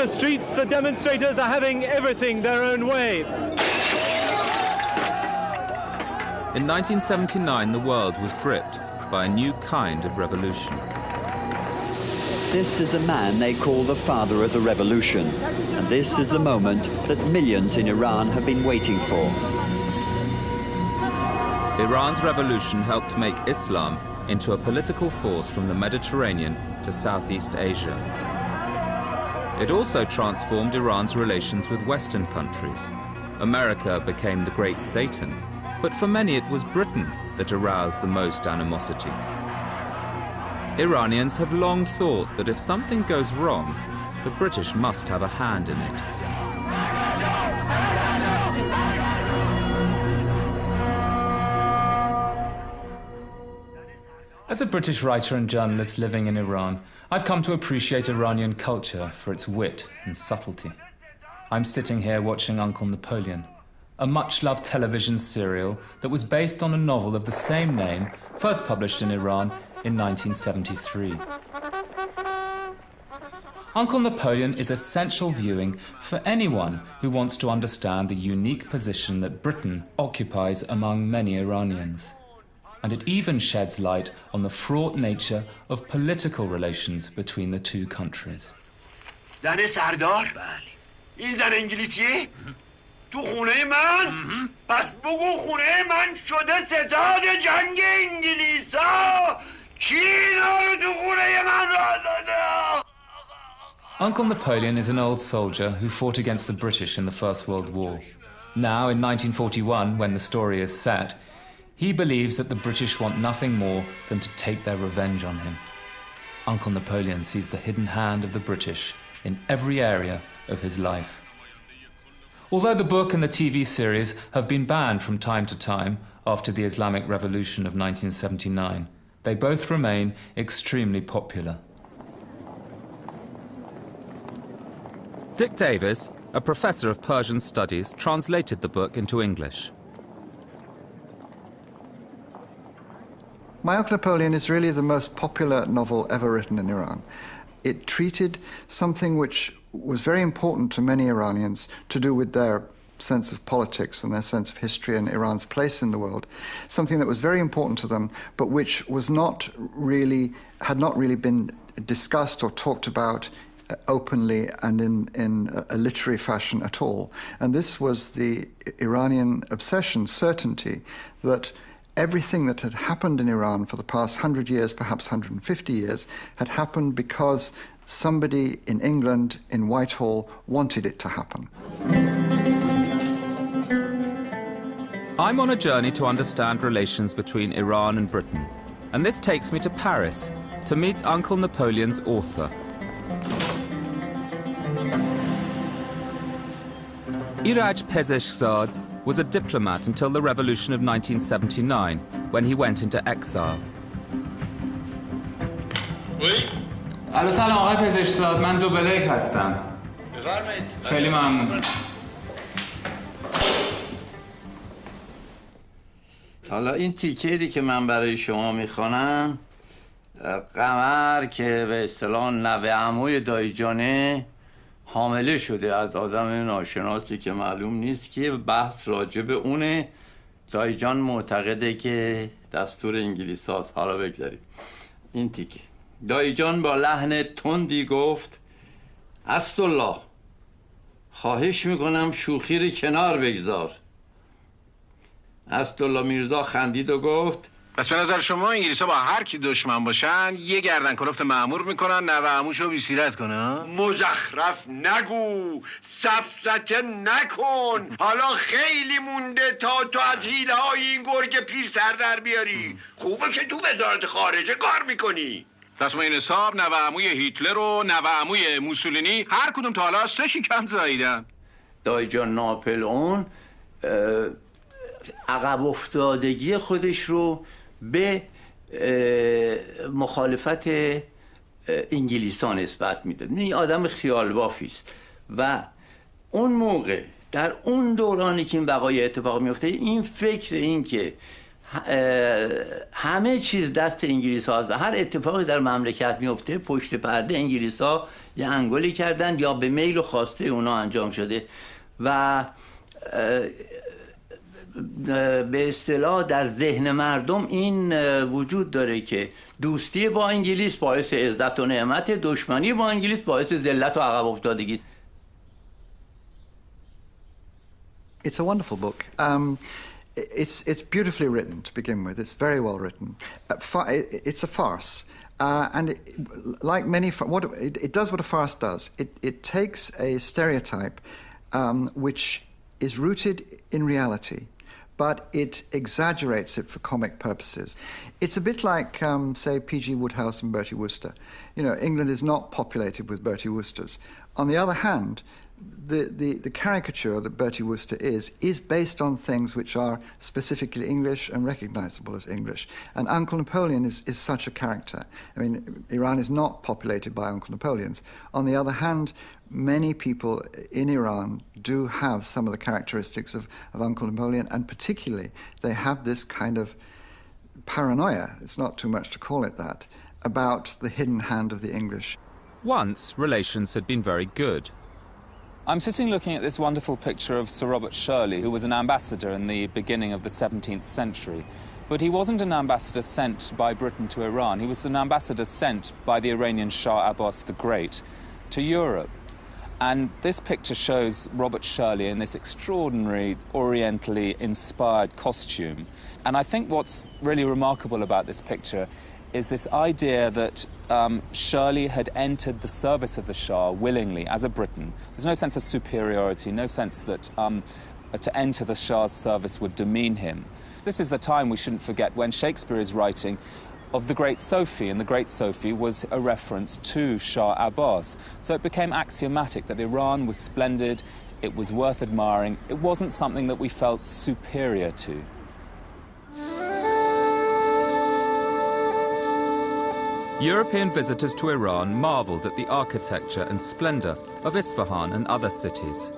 the streets, the demonstrators are having everything their own way. In 1979, the world was gripped by a new kind of revolution. This is the man they call the father of the revolution, and this is the moment that millions in Iran have been waiting for. Iran's revolution helped make Islam into a political force from the Mediterranean to Southeast Asia. It also transformed Iran's relations with Western countries. America became the great Satan, but for many it was Britain that aroused the most animosity. Iranians have long thought that if something goes wrong, the British must have a hand in it. As a British writer and journalist living in Iran, I've come to appreciate Iranian culture for its wit and subtlety. I'm sitting here watching Uncle Napoleon, a much-loved television serial that was based on a novel of the same name, first published in Iran in 1973. Uncle Napoleon is essential viewing for anyone who wants to understand the unique position that Britain occupies among many Iranians. And it even sheds light on the fraught nature of political relations between the two countries. زن سردار؟ این زن انگلیسیه؟ تو خونه من؟ پس بگو خونه من شده ستاد جنگ انگلیسا! کی اینا رو تو خونه من راه داده؟ Uncle Napoleon is an old soldier who fought against the British in the First World War. Now, in 1941, when the story is set, he believes that the British want nothing more than to take their revenge on him. Uncle Napoleon sees the hidden hand of the British in every area of his life. Although the book and the TV series have been banned from time to time after the Islamic Revolution of 1979, they both remain extremely popular. Dick Davis, a professor of Persian studies, translated the book into English. My Uncle Napoleon is really the most popular novel ever written in Iran. It treated something which was very important to many Iranians to do with their sense of politics and their sense of history and Iran's place in the world, something that was very important to them, but which was had not really been discussed or talked about openly and in a literary fashion at all. And this was the Iranian obsession, certainty, that everything that had happened in Iran for the past 100 years, perhaps 150 years, had happened because somebody in England, in Whitehall, wanted it to happen. I'm on a journey to understand relations between Iran and Britain, and this takes me to Paris to meet Uncle Napoleon's author. Iraj Pezeshzad was a diplomat until the revolution of 1979, when he went into exile. الو سلام آقای پزشکزاد، من دوبلیک هستم. خیلی ممنون. حالا این تیکری که من برای شما میخوانم، قمر که به اصطلاح نوه عموی دایجانه حامله شده از آدم ناشناسی که معلوم نیست که بحث راجع به اونه. دایجان معتقده که دستور انگلیس هاست. حالا بگذاریم این تیکه. دایجان با لحن تندی گفت: اسدالله، خواهش میکنم شوخی رو کنار بگذار. اسدالله میرزا خندید و گفت: پس به نظر شما انگلیس‌ها با هر کی دشمن باشن یه گردن کلفت مأمور میکنن نوه عموشو بی‌سیرت کنن؟ مزخرف نگو، سفسطه نکن. حالا خیلی مونده تا تو از حیله‌های این گرگ پیر سر در بیاری. خوبه که تو وزارت خارجه کار میکنی. پس ما این حساب نوه عموی هیتلر و نوه عموی موسولینی هر کدوم تا حالا 3 شکم زاییدن. دایجان ناپلئون عقب افتادگی خودش رو به مخالفت انگلیسان نسبت میداد. این آدم خیال بافیست و اون موقع در اون دورانی که این وقایع اتفاق میفته، این فکر این که همه چیز دست انگلیس هاست و هر اتفاقی در مملکت میفته پشت پرده انگلیس ها یه انگلی کردن یا به میل و خواسته اونا انجام شده و به اصطلاح در ذهن مردم این وجود داره که دوستی با انگلیس باعث عزت و نعمت، دشمنی با انگلیس باعث ذلت و عقب افتادگی است. It's a wonderful book. It's beautifully written to begin with. It's very well written. It's a farce. And like many, it does what a farce does. It takes a stereotype which is rooted in reality, but it exaggerates it for comic purposes. It's a bit like, say, P.G. Wodehouse and Bertie Wooster. You know, England is not populated with Bertie Woosters. On the other hand, the caricature that Bertie Wooster is based on things which are specifically English and recognizable as English. And Uncle Napoleon is such a character. I mean, Iran is not populated by Uncle Napoleons. On the other hand, many people in Iran do have some of the characteristics of Uncle Napoleon, and particularly they have this kind of paranoia, it's not too much to call it that, about the hidden hand of the English. Once, relations had been very good. I'm sitting looking at this wonderful picture of Sir Robert Shirley, who was an ambassador in the beginning of the 17th century. But he wasn't an ambassador sent by Britain to Iran. He was an ambassador sent by the Iranian Shah Abbas the Great to Europe. And this picture shows Robert Shirley in this extraordinary orientally inspired costume. And I think what's really remarkable about this picture is this idea that Shirley had entered the service of the Shah willingly as a Briton. There's no sense of superiority, no sense that to enter the Shah's service would demean him. This is the time, we shouldn't forget, when Shakespeare is writing of the Great Sophie, and the Great Sophie was a reference to Shah Abbas. So it became axiomatic that Iran was splendid, it was worth admiring, it wasn't something that we felt superior to. European visitors to Iran marvelled at the architecture and splendour of Isfahan and other cities.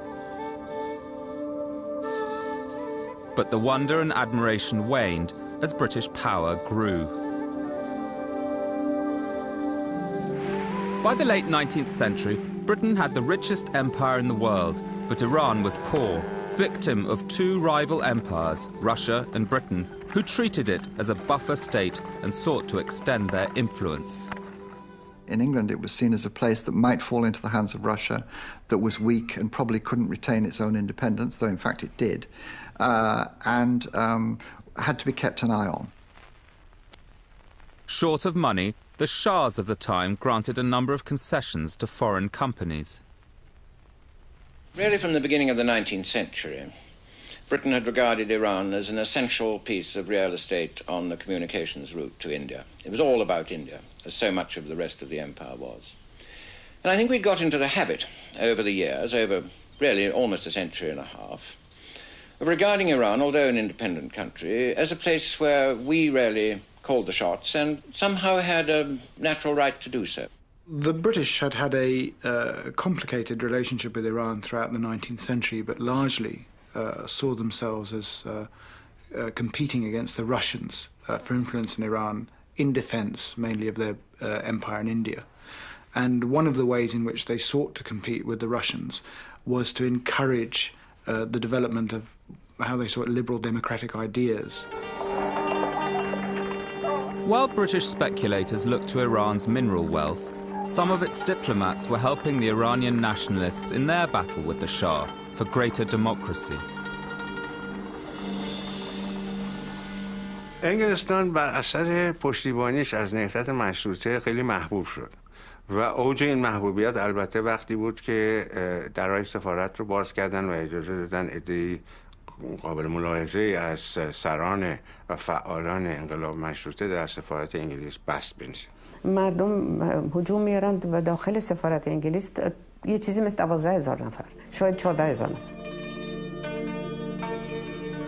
But the wonder and admiration waned as British power grew. By the late 19th century, Britain had the richest empire in the world, but Iran was poor, victim of two rival empires, Russia and Britain, who treated it as a buffer state and sought to extend their influence. In England, it was seen as a place that might fall into the hands of Russia, that was weak and probably couldn't retain its own independence, though in fact it did, and had to be kept an eye on. Short of money, the Shahs of the time granted a number of concessions to foreign companies. Really, from the beginning of the 19th century, Britain had regarded Iran as an essential piece of real estate on the communications route to India. It was all about India, as so much of the rest of the empire was. And I think we'd got into the habit over the years, over really almost a century and a half, of regarding Iran, although an independent country, as a place where we really called the shots and somehow had a natural right to do so. The British had had a complicated relationship with Iran throughout the 19th century, but largely saw themselves as competing against the Russians for influence in Iran in defense, mainly of their empire in India. And one of the ways in which they sought to compete with the Russians was to encourage the development of how they saw it, liberal democratic ideas. While British speculators looked to Iran's mineral wealth, some of its diplomats were helping the Iranian nationalists in their battle with the Shah for greater democracy. انگلستان بر اثر پشتیبانیش از نهضت مشروطه خیلی محبوب شد و اوج این محبوبیت البته وقتی بود که درهای سفارت رو باز کردن و اجازه دادن عده‌ای قابل ملاحظه از سران و فعالان انقلاب مشروطه در سفارت انگلیس بست بنشین. مردم هجوم میارن و داخل سفارت انگلیس یه چیزی مثل 12,000 نفر، شاید 14,000 نفر.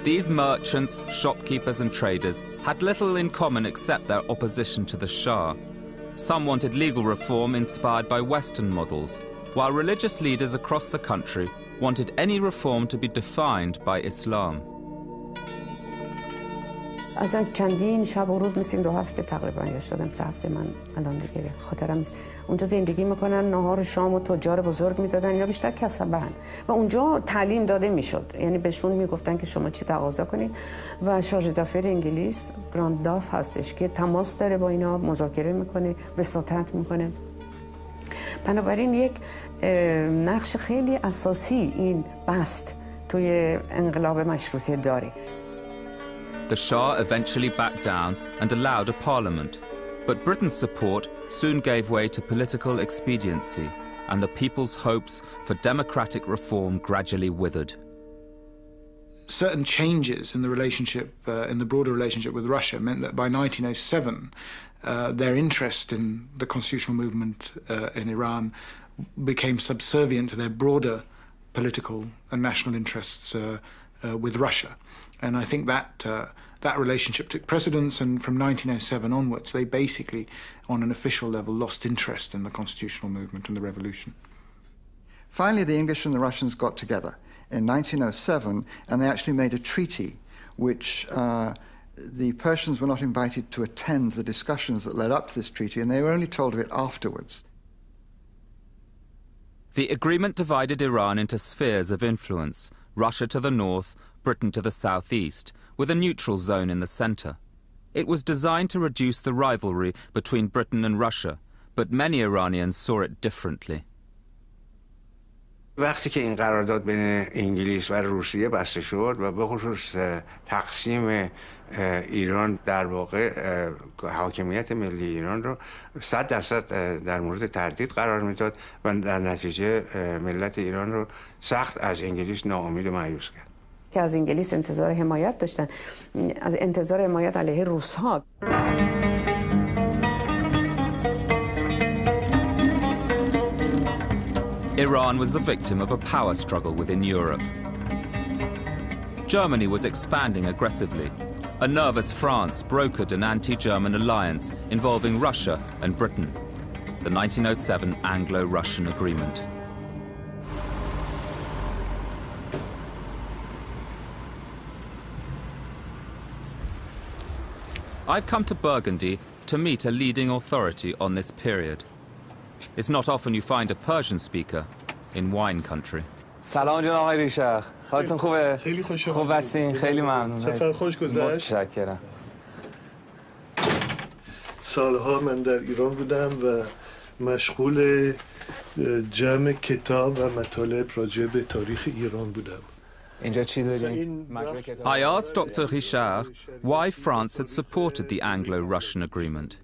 These merchants, shopkeepers and traders had little in common except their opposition to the Shah. Some wanted legal reform inspired by Western models, while religious leaders across the country wanted any reform to be defined by Islam. اصلا چندین شب و روز مثل 2 هفته تقریبا یا شدم 3 هفته من الان دیگه خاطرم نیست. اونجا زندگی میکنن، نهار شام و تجار بزرگ میدادن یا بیشتر کسبن و اونجا تعلیم داده میشد، یعنی بهشون میگفتن که شما چی تقاضا کنید و شارژ دافر انگلیس گراند داف هستش که تماس داره با اینا، مذاکره میکنه، وساطت میکنه. بنابراین یک نقش خیلی اساسی این بست توی انقلاب مشروطه داره. The Shah eventually backed down and allowed a parliament, but Britain's support soon gave way to political expediency, and the people's hopes for democratic reform gradually withered. Certain changes in the relationship, in the broader relationship with Russia, meant that by 1907, their interest in the constitutional movement in Iran became subservient to their broader political and national interests with Russia. And I think that relationship took precedence, and from 1907 onwards, they basically, on an official level, lost interest in the constitutional movement and the revolution. Finally, the English and the Russians got together in 1907, and they actually made a treaty which the Persians were not invited to attend the discussions that led up to this treaty, and they were only told of it afterwards. The agreement divided Iran into spheres of influence, Russia to the north, Britain to the southeast, with a neutral zone in the centre. It was designed to reduce the rivalry between Britain and Russia, but many Iranians saw it differently. وقتی که این قرارداد بین انگلیس و روسیه بسته شد و به خصوص تقسیم ایران در واقع حاکمیت ملی ایران رو 100% در مورد تردید قرار میداد و در نتیجه ملت ایران رو سخت از انگلیس ناامید و مایوس کرد. که از انگلیس انتظار حمایت داشتن، از انتظار حمایت علیه روس‌ها. Iran was the victim of a power struggle within Europe. Germany was expanding aggressively. A nervous France brokered an anti-German alliance involving Russia and Britain, the 1907 Anglo-Russian Agreement. I've come to Burgundy to meet a leading authority on this period. It's not often you find a Persian speaker in wine country. سلام جناب آقای ریشخ. حالتون خوبه؟ خیلی خوش خوب هستین؟ خیلی ممنون. سفر خوش گذشت. متشکرم. سالها من در ایران بودم و مشغول جمع کتاب و مطالب راجع به تاریخ ایران بودم. اینجا چی داریم؟ I asked Dr. Richard why France had supported the Anglo-Russian agreement.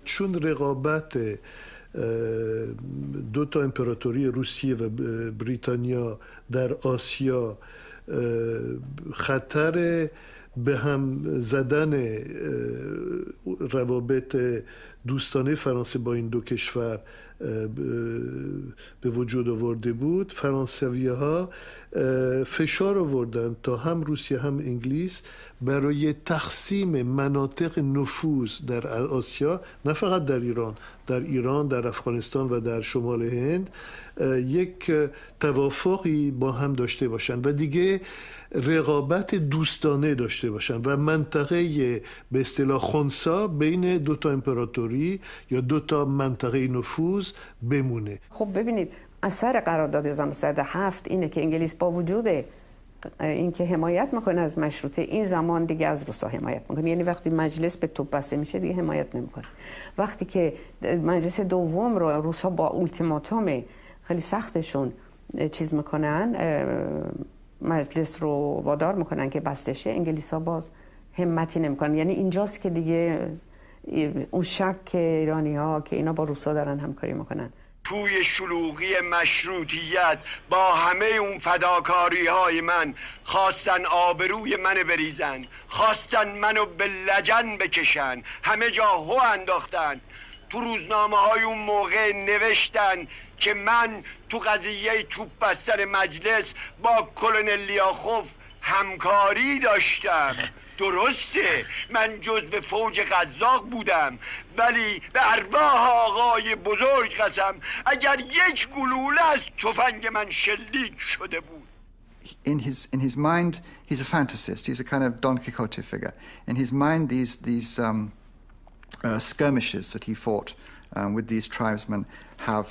چون رقابت 2 تا امپراتوری روسیه و بریتانیا در آسیا خطر به هم زدن روابط دوستانه فرانسه با این 2 کشور به وجود آورده بود، فرانسوی‌ها فشار آوردن تا هم روسیه هم انگلیس برای تقسیم مناطق نفوذ در آسیا، نه فقط در ایران، در افغانستان و در شمال هند، یک توافقی با هم داشته باشن و دیگه رقابت دوستانه داشته باشن و منطقه به اصطلاح خنثی بین 2 تا امپراتوری یا 2 تا منطقه نفوذ بمونه. خب ببینید اثر قرارداد 1907 اینه که انگلیس با وجود اینکه حمایت میکنه از مشروطه، این زمان دیگه از روسا حمایت میکنه. یعنی وقتی مجلس به توپ بسته میشه دیگه حمایت نمیکنه. وقتی که مجلس دوم رو روسا با اولتیماتوم خیلی سختشون چیز میکنن، مجلس رو وادار میکنن که بسته شه، انگلیس‌ها باز همتی نمیکنن. یعنی اینجاست که دیگه اون شک ایرانی‌ها که اینا با روسا دارن همکاری میکنن. توی شلوغی مشروطیت با همه اون فداکاری های من خواستن آبروی منو بریزن، خواستن منو به لجن بکشن، همه جا هو انداختن. تو روزنامه های اون موقع نوشتن که من تو قضیه توپ بستن مجلس با کلونل لیاخوف همکاری داشتم. درسته من جزو فوج قزاق بودم، ولی به ارواح آقای بزرگ قسم اگر یک گلوله از تفنگ من شلیک شده بود. In his mind, he's a fantasist. He's a kind of Don Quixote figure. In his mind, these skirmishes that he fought with these tribesmen have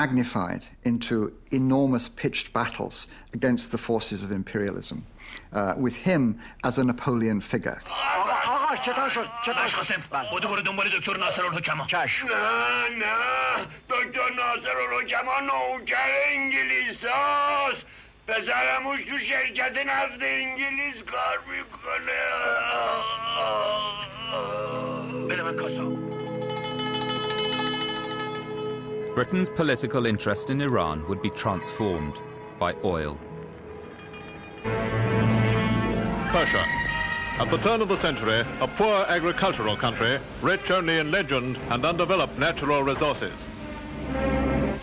magnified into enormous pitched battles against the forces of imperialism, with him as a Napoleon figure. Britain's political interest in Iran would be transformed by oil. Persia. At the turn of the century, a poor agricultural country, rich only in legend and undeveloped natural resources.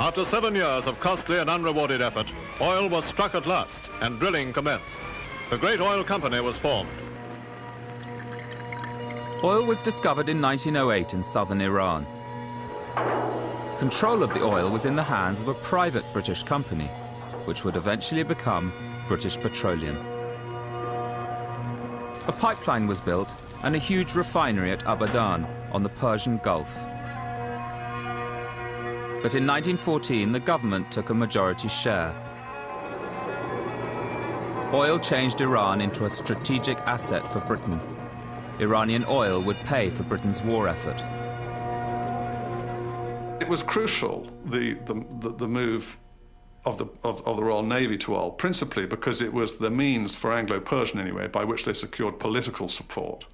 After 7 years of costly and unrewarded effort, oil was struck at last and drilling commenced. The great oil company was formed. Oil was discovered in 1908 in southern Iran. Control of the oil was in the hands of a private British company, which would eventually become British Petroleum. A pipeline was built and a huge refinery at Abadan on the Persian Gulf. But in 1914, the government took a majority share. Oil changed Iran into a strategic asset for Britain. Iranian oil would pay for Britain's war effort. It was crucial, the move of the Royal Navy to oil, principally because it was the means, for Anglo-Persian anyway, by which they secured political support,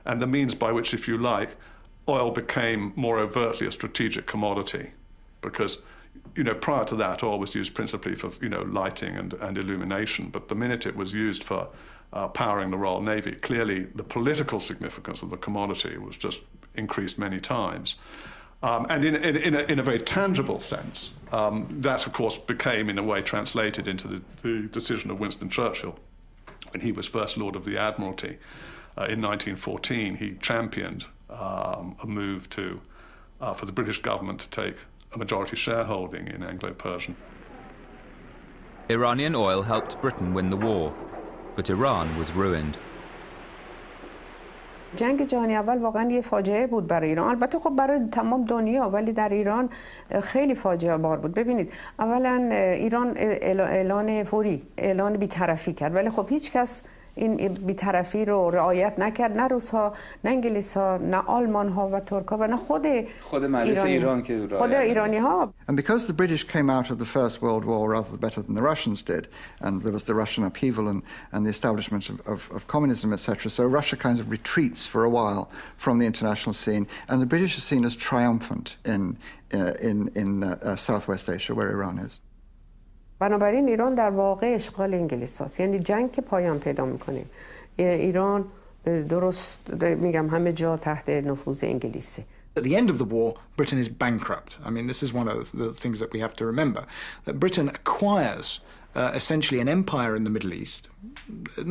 and the means by which, if you like, oil became more overtly a strategic commodity. Because, prior to that, oil was used principally for, lighting and illumination, but the minute it was used for powering the Royal Navy, clearly the political significance of the commodity was just increased many times. And in a very tangible sense, that, of course, became, in a way, translated into the decision of Winston Churchill. When he was First Lord of the Admiralty in 1914, he championed a move for the British government to take a majority shareholding in Anglo-Persian. Iranian oil helped Britain win the war, but Iran was ruined. جنگ جهانی اول واقعا یه فاجعه بود برای ایران، البته خب برای تمام دنیا، ولی در ایران خیلی فاجعه بار بود. ببینید اولا ایران اعلان فوری، اعلان بی‌طرفی کرد، ولی خب هیچ کس این بی‌طرفی رو رعایت نکرد، نه روس‌ها، نه انگلیس‌ها، نه آلمان‌ها و ترک‌ها و نه خود مجلس ایران که خود ایرانی‌ها. And because the British came out of the First World War rather better than the Russians did, and there was the Russian upheaval and the establishment of communism, etc., so Russia kind of retreats for a while from the international scene, and the British are seen as triumphant in Southwest Asia, where Iran is. بنابراین ایران در واقع اشغال انگلیس هست، یعنی جنگ که پایان پیدا میکنه، ایران درست میگم همه جا تحت نفوذ انگلیسه. At the end of the war, Britain is bankrupt. I mean, this is one of the things that we have to remember, that Britain acquires essentially an empire in the Middle East,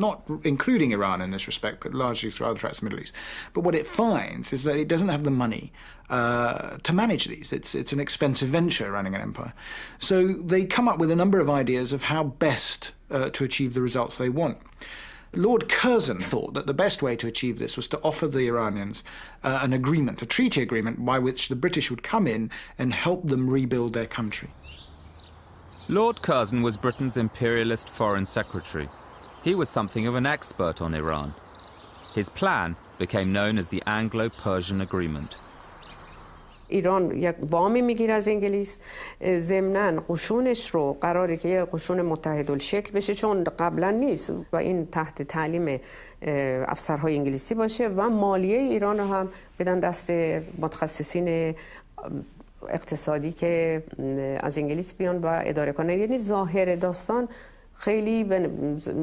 not including Iran in this respect, but largely through other tracts of the Middle East. But what it finds is that it doesn't have the money to manage these. It's an expensive venture, running an empire. So they come up with a number of ideas of how best to achieve the results they want. Lord Curzon thought that the best way to achieve this was to offer the Iranians an agreement, a treaty agreement, by which the British would come in and help them rebuild their country. Lord Curzon was Britain's imperialist foreign secretary. He was something of an expert on Iran. His plan became known as the Anglo-Persian Agreement. ایران یک وامی میگیره از انگلیس، ضمناً قشونش رو قراره که یه قشون متحدالشکل بشه، چون قبلا نیست و این تحت تعلیم افسرهای انگلیسی باشه و مالیه ایران رو هم بدن دست متخصصین اقتصادی که از انگلیس بیان و اداره کنن. یعنی ظاهر داستان خیلی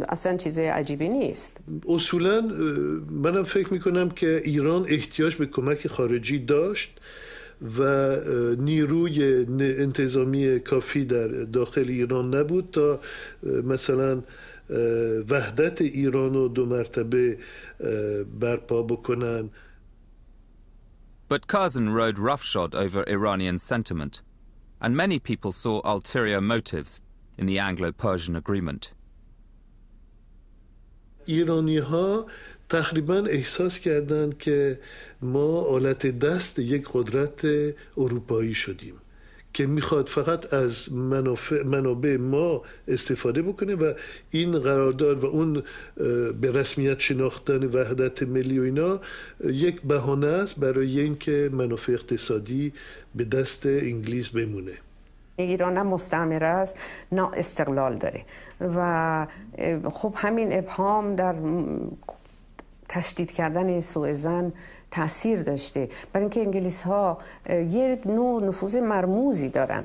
اصلا چیز عجیبی نیست. اصولا منم فکر میکنم که ایران احتیاج به کمک خارجی داشت و نیروی انتظامی کافی در داخل ایران نبود تا مثلا وحدت ایران رو 2 مرتبه برپا بکنن. But Curzon rode roughshod over Iranian sentiment, and many people saw ulterior motives in the Anglo-Persian Agreement. ایرانی ها تقریبا احساس کردند که ما آلت دست یک قدرت اروپایی شدیم که میخواد فقط از منابع ما استفاده بکنه و این قرارداد و اون به رسمیت شناختن وحدت ملی و اینا یک بهانه است برای اینکه منافع اقتصادی به دست انگلیس بمونه. ایران هم مستعمره است، نه استقلال داره و خب همین ابهام در تشدید کردن سوء ظن تأثیر داشته، برای اینکه انگلیس ها یک نوع نفوذ مرموزی دارن.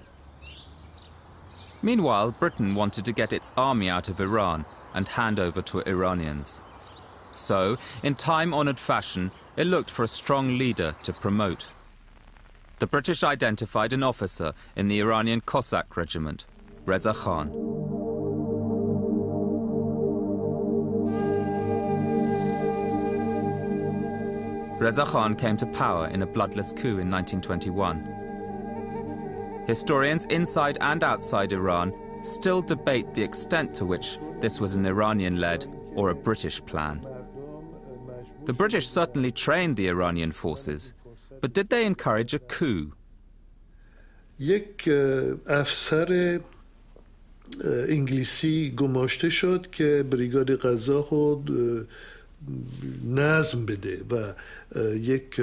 Meanwhile, Britain wanted to get its army out of Iran and hand over to Iranians. So, in time-honored fashion, it looked for a strong leader to promote. The British identified an officer in the Iranian Cossack regiment, Reza Khan. Reza Khan came to power in a bloodless coup in 1921. Historians inside and outside Iran still debate the extent to which this was an Iranian-led or a British plan. The British certainly trained the Iranian forces, but did they encourage a coup? یک افسر انگلیسی گماشته شد که بریگاد قزاق خود نظم بده و یک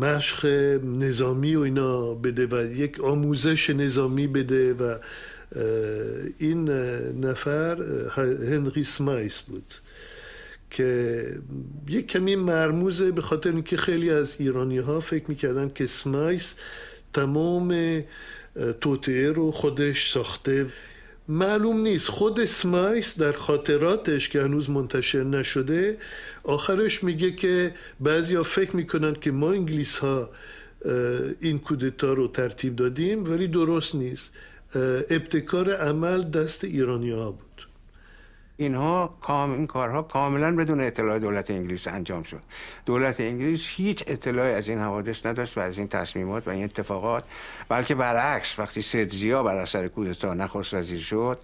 مشق نظامی و اینا بده و یک آموزش نظامی بده و این نفر هنری سمایس بود که یک کمی مرموزه به خاطر اینکه خیلی از ایرانی ها فکر میکردن که سمایس تمام توطئه رو خودش ساخته. معلوم نیست. خود سمایس در خاطراتش که هنوز منتشر نشده آخرش میگه که بعضیا فکر میکنن که ما انگلیس ها این کودتا رو ترتیب دادیم، ولی درست نیست. ابتکار عمل دست ایرانی ها بود. این کارها کاملا بدون اطلاع دولت انگلیس انجام شد. دولت انگلیس هیچ اطلاعی از این حوادث نداشت و از این تصمیمات و این اتفاقات، بلکه برعکس وقتی سید ضیا بر اثر کودتا نخست وزیر شد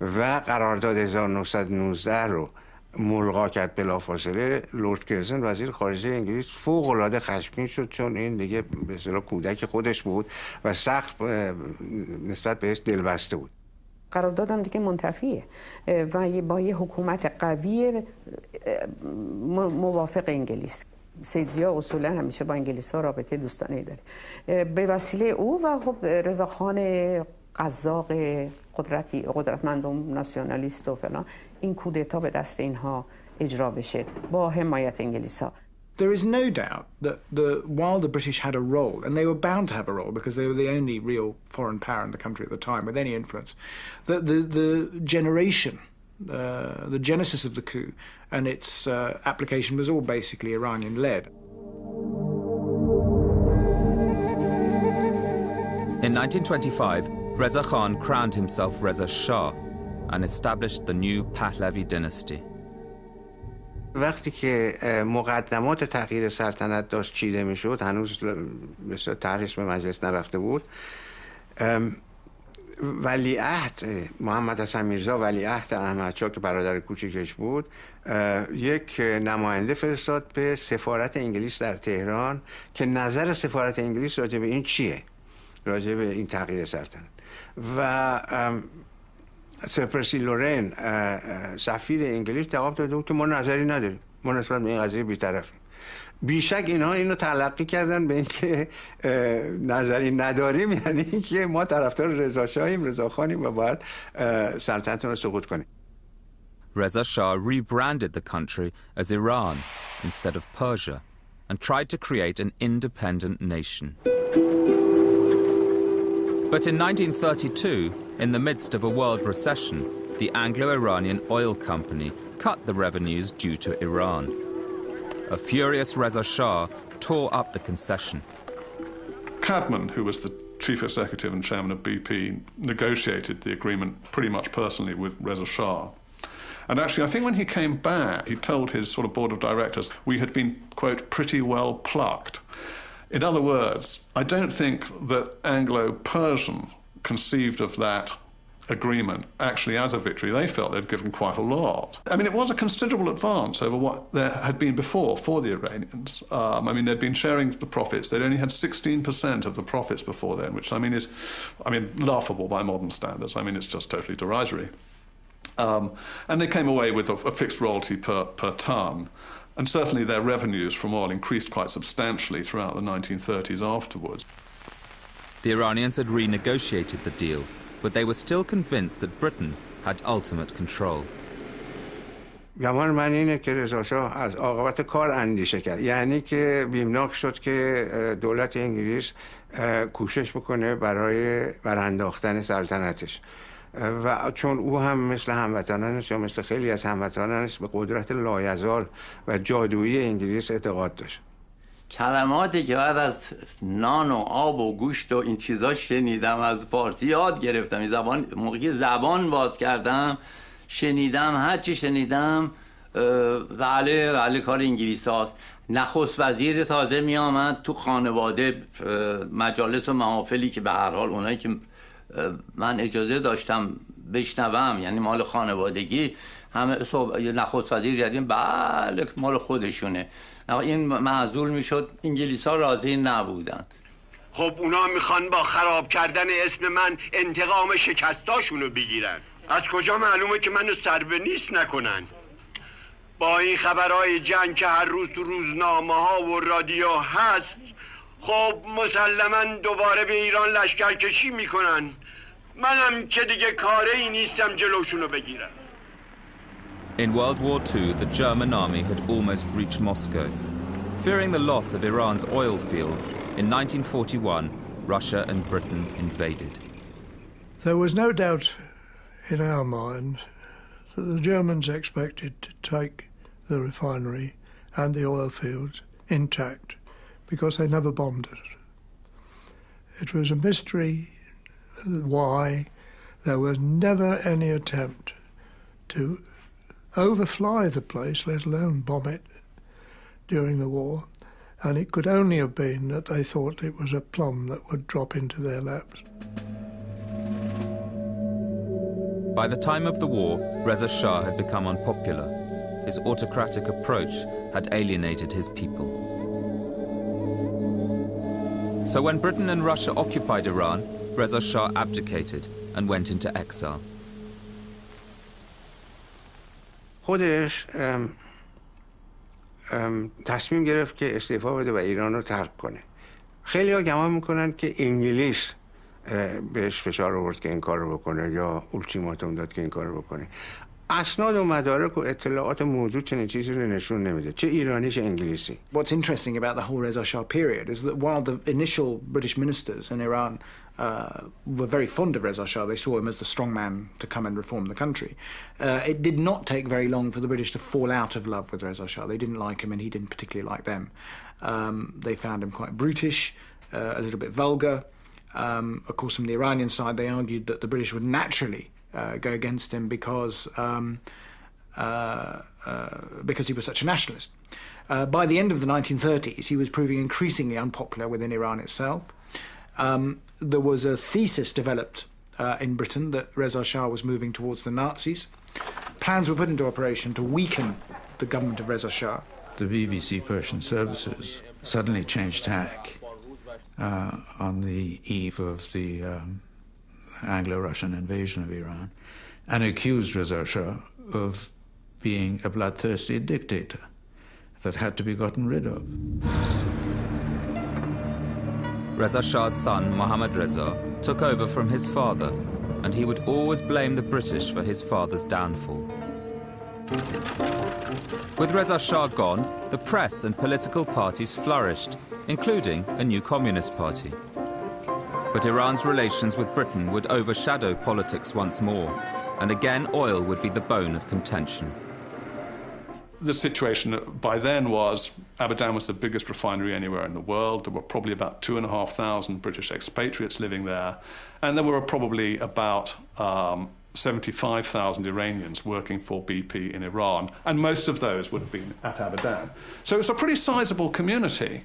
و قرارداد 1919 رو ملغا کرد بلافاصله، لورد کرزن وزیر خارجه انگلیس فوق‌العاده خشمگین شد، چون این دیگه به اصطلاح کودک خودش بود و سخت نسبت بهش دلبسته بود. قراردادم دیگه منتفیه و با یه حکومت قوی موافق انگلیس. سید ضیا اصولا همیشه با انگلیس ها رابطه دوستانه داره. به وسیله او و خب رضاخان قزاق قدرتمند و ناسیونالیست و فلان، این کودتا به دست اینها اجرا بشه با حمایت انگلیس ها. There is no doubt that while the British had a role, and they were bound to have a role because they were the only real foreign power in the country at the time with any influence, that the generation, the genesis of the coup and its application was all basically Iranian-led. In 1925, Reza Khan crowned himself Reza Shah and established the new Pahlavi dynasty. وقتی که مقدمات تغییر سلطنت داشت چیده میشد، هنوز مثلا طرحش به مجلس نرفته بود، ولیعهد محمد حسن میرزا، ولیعهد احمدشاه که برادر کوچکش بود، یک نماینده فرستاد به سفارت انگلیس در تهران که نظر سفارت انگلیس راجع به این چیه، راجع به این تغییر سلطنت. و سر پرسی لورن سفیر انگلیس جواب داده بود که ما نظری نداریم، ما نسبت به این قضیه بی‌طرفیم. بیشک اینها اینو تلقی کردن به اینکه نظری نداریم یعنی اینکه ما طرفدار رضاشاهیم، رضاخانیم و باید سلطنت رو سقوط کنیم. Reza Shah rebranded the country as Iran instead of Persia and tried to create an independent nation. But in 1932, in the midst of a world recession, the Anglo-Iranian Oil Company cut the revenues due to Iran. A furious Reza Shah tore up the concession. Cadman, who was the chief executive and chairman of BP, negotiated the agreement pretty much personally with Reza Shah. And actually, I think when he came back, he told his sort of board of directors, we had been, quote, pretty well plucked. In other words, I don't think that Anglo-Persian conceived of that agreement actually as a victory. They felt they'd given quite a lot. I mean, it was a considerable advance over what there had been before for the Iranians. I mean, they'd been sharing the profits. They'd only had 16% of the profits before then, which, I mean, is laughable by modern standards. I mean, it's just totally derisory. And they came away with a fixed royalty per tonne. And certainly their revenues from oil increased quite substantially throughout the 1930s afterwards. The Iranians had renegotiated the deal, but they were still convinced that Britain had ultimate control. گمان من اینه که رضا شاه از عاقبت کار اندیشه کرد. یعنی که بیمناک شد که دولت انگلیس کوشش بکنه برای برانداختن سلطنتش. و چون او هم مثل هموطنانش یا مثل خیلی از هموطنانش به قدرت لایزال و جادویی انگلیس اعتقاد داشت. کلماتی که بعد از نان و آب و گوشت و این چیزا شنیدم از فارسی یاد گرفتم. این زبان موقعی زبان باز کردم شنیدم، هرچی شنیدم بله کار انگلیس هاست. نخست وزیر تازه می آمد تو خانواده مجالس و محافلی که به هر حال اونایی که من اجازه داشتم بشنوم یعنی مال خانوادگی همه نخست وزیر جدید بله مال خودشونه. این معزول میشد انگلیس ها راضی نبودن. خب اونا میخوان با خراب کردن اسم من انتقام شکستاشونو بگیرن. از کجا معلومه که منو سر به نیست نکنن؟ با این خبرهای جنگ که هر روز تو روزنامه ها و رادیو هست خب مسلما دوباره به ایران لشکر کشی میکنن. منم که دیگه کاری نیستم جلوشونو بگیرم. In World War II, the German army had almost reached Moscow. Fearing the loss of Iran's oil fields, in 1941, Russia and Britain invaded. There was no doubt in our mind that the Germans expected to take the refinery and the oil fields intact because they never bombed it. It was a mystery why there was never any attempt to overfly the place, let alone bomb it, during the war, and it could only have been that they thought it was a plum that would drop into their laps. By the time of the war, Reza Shah had become unpopular. His autocratic approach had alienated his people. So when Britain and Russia occupied Iran, Reza Shah abdicated and went into exile. خودش تصمیم گرفت که استعفا بده و ایران رو ترک کنه. خیلی ها گمان میکنن که انگلیس بهش فشار آورد که این کار رو بکنه یا اولتیماتوم داد که این کار رو بکنه. اسناد و مدارک و اطلاعات موجود چنین چیزی رو نشون نمیده، چه ایرانی چه انگلیسی. What's interesting about the whole Reza Shah period is that while the initial British ministers in Iran were very fond of Reza Shah, they saw him as the strong man to come and reform the country. It did not take very long for the British to fall out of love with Reza Shah. They didn't like him and he didn't particularly like them. They found him quite brutish, a little bit vulgar. Of course, from the Iranian side, they argued that the British would naturally go against him because he was such a nationalist. By the end of the 1930s, he was proving increasingly unpopular within Iran itself. There was a thesis developed in Britain that Reza Shah was moving towards the Nazis. Plans were put into operation to weaken the government of Reza Shah. The BBC Persian services suddenly changed tack on the eve of the Anglo-Russian invasion of Iran and accused Reza Shah of being a bloodthirsty dictator that had to be gotten rid of. Reza Shah's son, Mohammad Reza, took over from his father, and he would always blame the British for his father's downfall. With Reza Shah gone, the press and political parties flourished, including a new communist party. But Iran's relations with Britain would overshadow politics once more, and again oil would be the bone of contention. The situation by then was Abadan was the biggest refinery anywhere in the world. There were probably about 2,500 British expatriates living there, and there were probably about 75,000 Iranians working for BP in Iran, and most of those would have been at Abadan. So it's a pretty sizable community.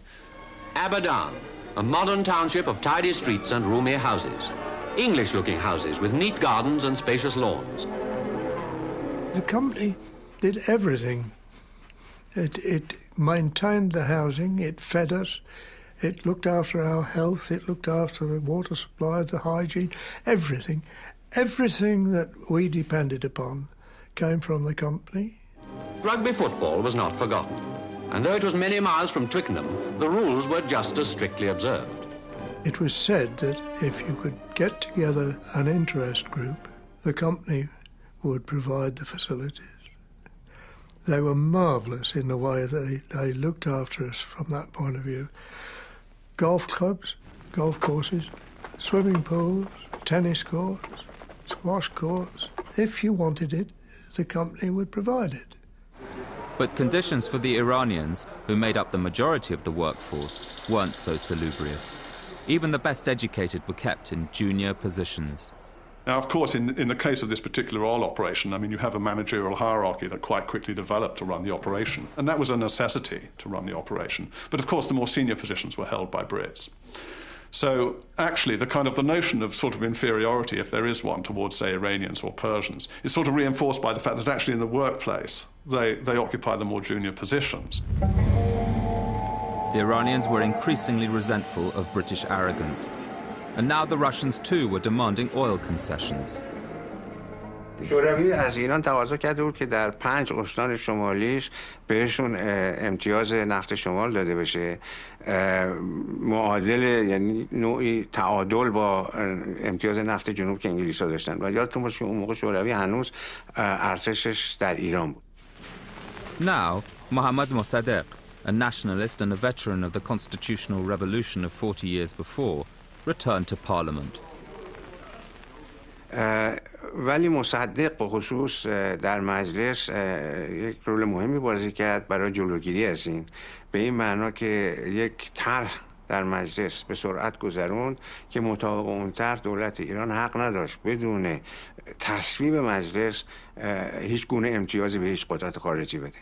Abadan, a modern township of tidy streets and roomy houses. English-looking houses with neat gardens and spacious lawns. The company did everything. It maintained the housing, it fed us, it looked after our health, it looked after the water supply, the hygiene, everything. Everything that we depended upon came from the company. Rugby football was not forgotten, and though it was many miles from Twickenham, the rules were just as strictly observed. It was said that if you could get together an interest group, the company would provide the facilities. They were marvellous in the way they looked after us from that point of view. Golf clubs, golf courses, swimming pools, tennis courts, squash courts. If you wanted it, the company would provide it. But conditions for the Iranians, who made up the majority of the workforce, weren't so salubrious. Even the best educated were kept in junior positions. Now, of course, in the case of this particular oil operation, I mean, you have a managerial hierarchy that quite quickly developed to run the operation, and that was a necessity to run the operation. But of course, the more senior positions were held by Brits. So actually, the notion of sort of inferiority, if there is one, towards, say, Iranians or Persians, is sort of reinforced by the fact that actually in the workplace, they occupy the more junior positions. The Iranians were increasingly resentful of British arrogance. And now the Russians too were demanding oil concessions. شوروی از ایران تقاضا کرده بود که در 5 استان شمالیش بهشون امتیاز نفت شمال داده بشه، معادل یعنی نوعی تعادل با امتیاز نفت جنوب که انگلیس‌ها داشتن. و یادتون باشه که اون موقع شوروی هنوز ارتشش در ایران بود. Now, Mohammad Mossadegh, a nationalist and a veteran of the constitutional revolution of 40 years before, returned to parliament. ولی مصدق به خصوص در مجلس یک رول مهمی بازی کرد برای جلوگیری از این، به این معنا که یک طرح در مجلس به سرعت گذروند که مطابق اون طرح دولت ایران حق نداشت بدون تصویب مجلس هیچ گونه امتیازی به هیچ قدرت خارجی بده.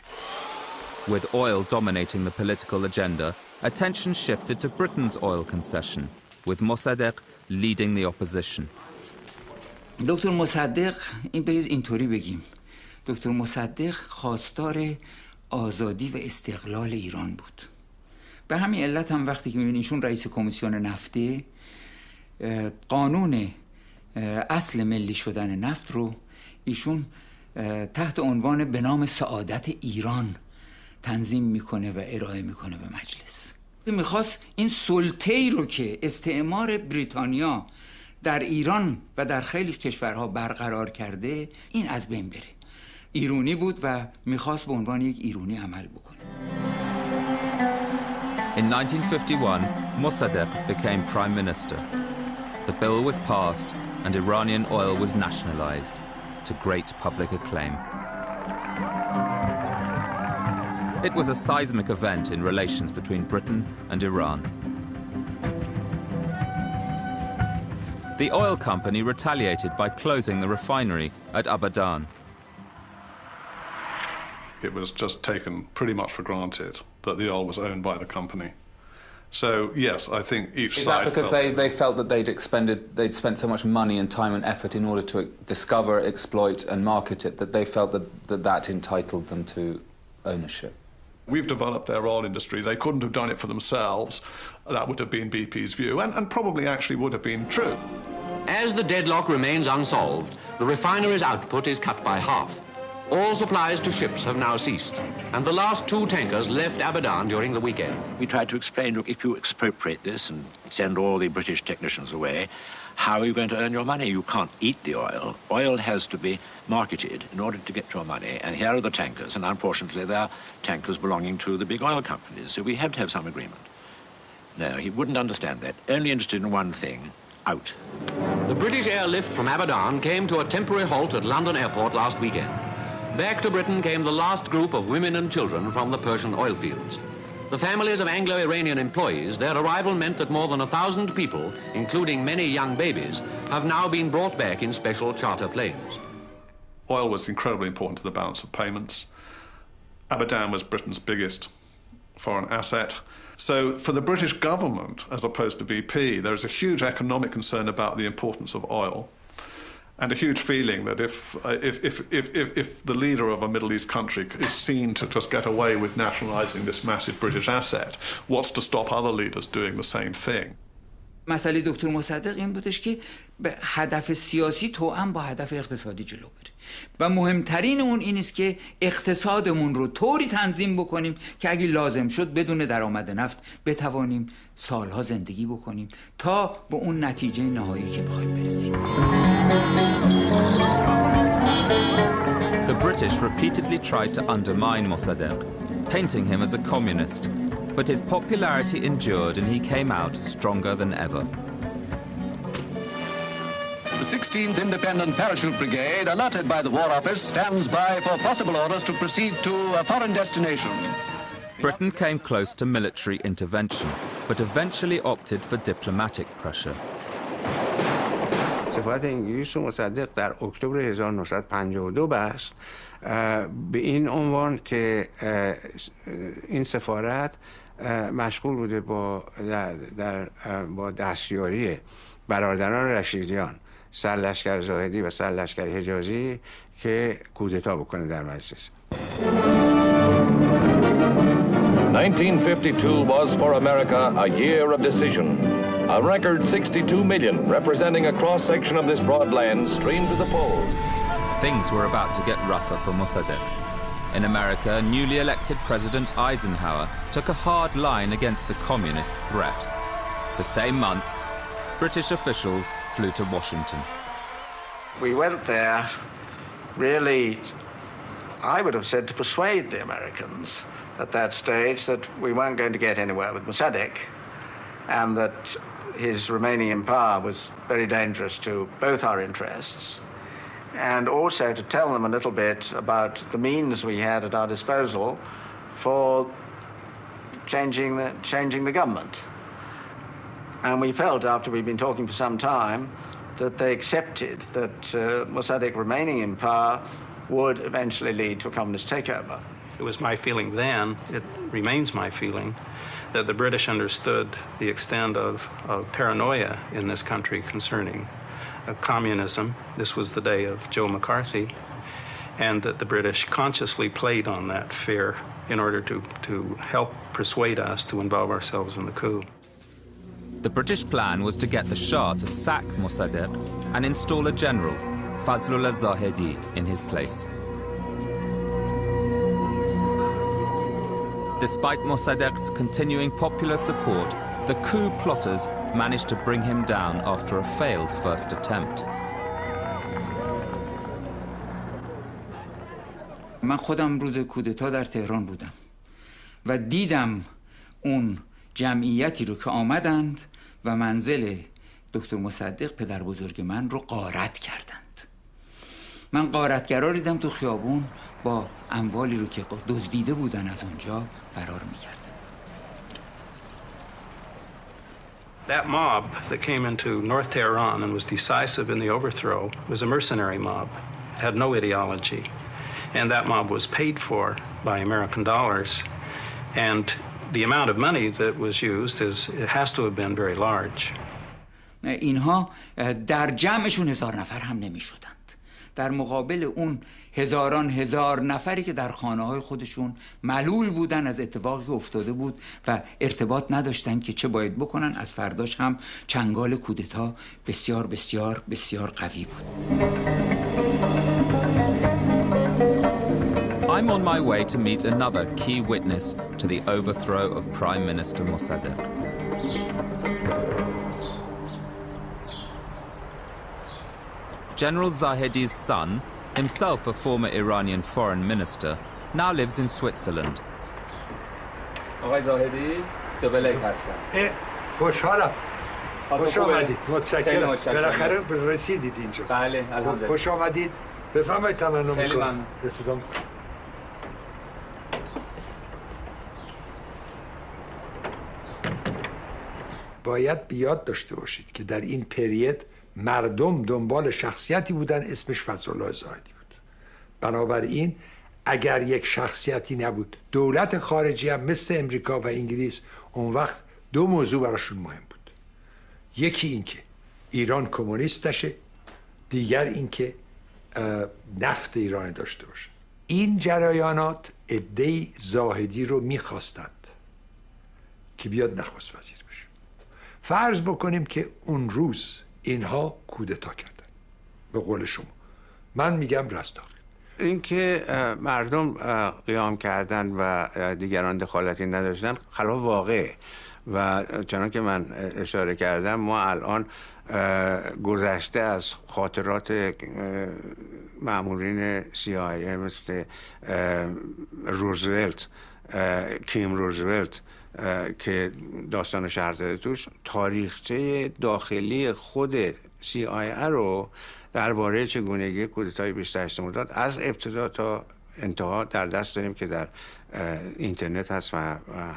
With oil dominating the political agenda, attention shifted to Britain's oil concession, with Mossadegh leading the opposition. دکتر مصدق اینطوری بگیم، دکتر مصدق خواستار آزادی و استقلال ایران بود. به همین علت هم وقتی که می‌بینید ایشون رئیس کمیسیون نفته، قانون اصل ملی شدن نفت رو ایشون تحت عنوان به نام سعادت ایران تنظیم میکنه و ارائه میکنه به مجلس. میخواست این سلطه‌ای رو که استعمار بریتانیا در ایران و در خیلی کشورها برقرار کرده این از بین بره. ایرانی بود و میخواست به عنوان یک ایرانی عمل بکنه. In 1951, Mossadegh became prime minister. The bill was passed and Iranian oil was nationalized, to great public acclaim. It was a seismic event in relations between Britain and Iran. The oil company retaliated by closing the refinery at Abadan. It was just taken pretty much for granted that the oil was owned by the company. So, yes, I think each side... Is that because they felt that they'd spent so much money and time and effort in order to discover, exploit and market it, that they felt that entitled them to ownership? We've developed their oil industry. They couldn't have done it for themselves. That would have been BP's view, and probably actually would have been true. As the deadlock remains unsolved, the refinery's output is cut by half. All supplies to ships have now ceased, and the last 2 tankers left Abadan during the weekend. We tried to explain, look, if you expropriate this and send all the British technicians away, how are you going to earn your money? You can't eat the oil. Oil has to be marketed in order to get your money, and here are the tankers, and unfortunately they are tankers belonging to the big oil companies, so we have to have some agreement. No, he wouldn't understand that. Only interested in one thing, out. The British airlift from Abadan came to a temporary halt at London Airport last weekend. Back to Britain came the last group of women and children from the Persian oil fields. The families of Anglo-Iranian employees, their arrival meant that more than 1,000 people, including many young babies, have now been brought back in special charter planes. Oil was incredibly important to the balance of payments. Abadan was Britain's biggest foreign asset. So for the British government, as opposed to BP, there is a huge economic concern about the importance of oil, and a huge feeling that if the leader of a Middle East country is seen to just get away with nationalising this massive British asset, what's to stop other leaders doing the same thing? مسئله دکتر مصدق این بودش که به هدف سیاسی توأم با هدف اقتصادی جلو بره و مهمترین اون این است که اقتصادمون رو طوری تنظیم بکنیم که اگه لازم شد بدون درآمد نفت بتوانیم سالها زندگی بکنیم تا به اون نتیجه نهایی که بخوایم برسیم. The British repeatedly tried to undermine Mossadegh, painting him as a communist. But his popularity endured and he came out stronger than ever. The 16th Independent Parachute Brigade, alerted by the War Office, stands by for possible orders to proceed to a foreign destination. Britain came close to military intervention, but eventually opted for diplomatic pressure. سفارت انگلیس و مصدق در اکتبر 1952 بست به این عنوان که این سفارت مشغول بوده با دستیاری برادران رشیدیان، سرلشکر زاهدی و سرلشکر حجازی که کودتا بکنه در مجلس. 1952 was for America a year of decision. A record 62 million, representing a cross-section of this broad land, streamed to the polls. Things were about to get rougher for Mossadegh. In America, newly elected President Eisenhower took a hard line against the communist threat. The same month, British officials flew to Washington. We went there, really, I would have said, to persuade the Americans at that stage that we weren't going to get anywhere with Mossadegh, and that his remaining in power was very dangerous to both our interests, and also to tell them a little bit about the means we had at our disposal for changing the government. And we felt, after we'd been talking for some time, that they accepted that Mossadegh remaining in power would eventually lead to a communist takeover. It was my feeling then, it remains my feeling, that the British understood the extent of paranoia in this country concerning communism. This was the day of Joe McCarthy, and that the British consciously played on that fear in order to help persuade us to involve ourselves in the coup. The British plan was to get the Shah to sack Mossadegh and install a general, Fazlullah Zahedi, in his place. Despite Mossadegh's continuing popular support, the coup plotters managed to bring him down after a failed first attempt. من خودم روز کودتا در تهران بودم و دیدم اون جمعیتی رو که آمدند و منزل دکتر مصدق پدر بزرگ من رو غارت کردند. من غارتگرا رو دیدم تو خیابون با اموالی رو که دزدیده بودن از اونجا فرار می‌کردن. That mob that came into North Tehran and was decisive in the overthrow was a mercenary mob. It had no ideology. And that mob was paid for by American dollars. And the amount of money that was used it has to have been very large. اینها در جمعشون 1000 نفر هم نمی‌شدند. در مقابل اون هزار نفری که در خانه‌های خودشون ملول بودن از اتفاقی که افتاده بود و ارتباط نداشتن که چه باید بکنن، از فرداش هم چنگال کودتا بسیار بسیار بسیار قوی بود. I'm on my way to meet another key witness to the overthrow of Prime Minister Mossadegh. General Zahedi's son, himself a former Iranian foreign minister, now lives in Switzerland. آقای زاهدی دوبلک هستم. خوشحالم. خوش آمدید. متشکرم. بالاخره رسیدید اینجا. بله، الحمدلله. خوش آمدید. بفرمایید تمنا می‌کنم. خیلی ممنون. استفاده می‌کنم. باید بیاد داشته باشید که در این پریود مردم دنبال شخصیتی بودن اسمش فضلالله زاهدی بود. بنابراین اگر یک شخصیتی نبود. دولت خارجی هم مثل امریکا و انگلیس اون وقت دو موضوع براشون مهم بود. یکی این که ایران کمونیست نشه، دیگر این که نفت ایران داشته باشه. این جریانات عده‌ای زاهدی رو میخواستند که بیاد نخست وزیر بشه. فرض بکنیم که اون روز اینها کودتا کردن، به قول شما. من میگم رستاخ. اینکه مردم قیام کردن و دیگران دخالتی نداشتن خلاف واقعه و چنان که من اشاره کردم ما الان گذشته از خاطرات مامورین CIA مثل روزولت، کیم روزولت که داستان شهر زده توش، تاریخچه داخلی خود CIA رو درباره چگونگی کودتای 28 مرداد از ابتدا تا انتها در دست داریم که در اینترنت هست و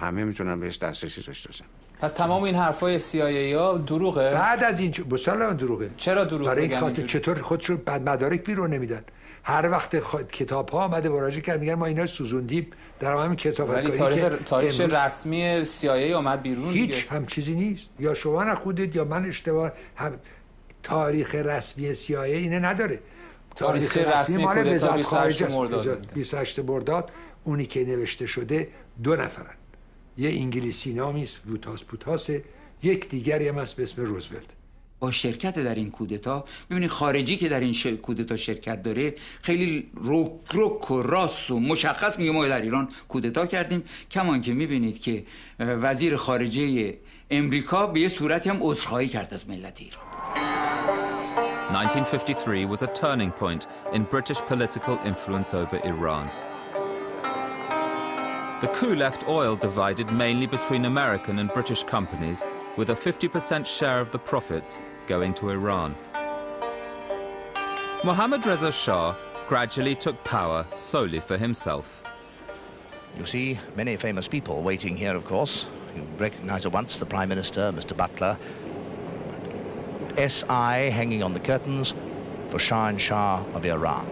همه میتونن بهش دسترسی داشته باشن. پس تمام این حرفای CIA ها دروغه؟ بعد از این مسلما دروغه. چرا دروغه؟ برای این خاطر چطور خودشون بعد مدارک بیرون نمیدن. هر وقت کتاب ها آمده مراجعه کرد میگن ما اینا رو سوزوندیم در همین کتاب. ولی تاریخ رسمی CIA اومد بیرون. هیچ هم چیزی نیست. یا شما نخوندید یا من اشتباه. تاریخ رسمی CIA اینه نداره. تاریخ رسمی مال وزارت خارجه 28 مرداد اونی که نوشته شده 2 نفرن. یه انگلیسی نامی است بوتاسه، یک دیگری هم هست به اسم روزولت. با شرکت در این کودتا ببینید خارجی که در این کودتا شرکت داره خیلی رک و راست و مشخص میگه ما در ایران کودتا کردیم، کمان که میبینید که وزیر خارجه امریکا به یه صورتی هم عذرخواهی کرد از ملت ایران. 1953 was a turning point in British political influence over Iran. The coup left oil divided mainly between American and British companies, with a 50% share of the profits going to Iran. Mohammad Reza Shah gradually took power solely for himself. You see many famous people waiting here, of course. You recognize at once the Prime Minister, Mr. Butler. SI hanging on the curtains for Shah of Iran.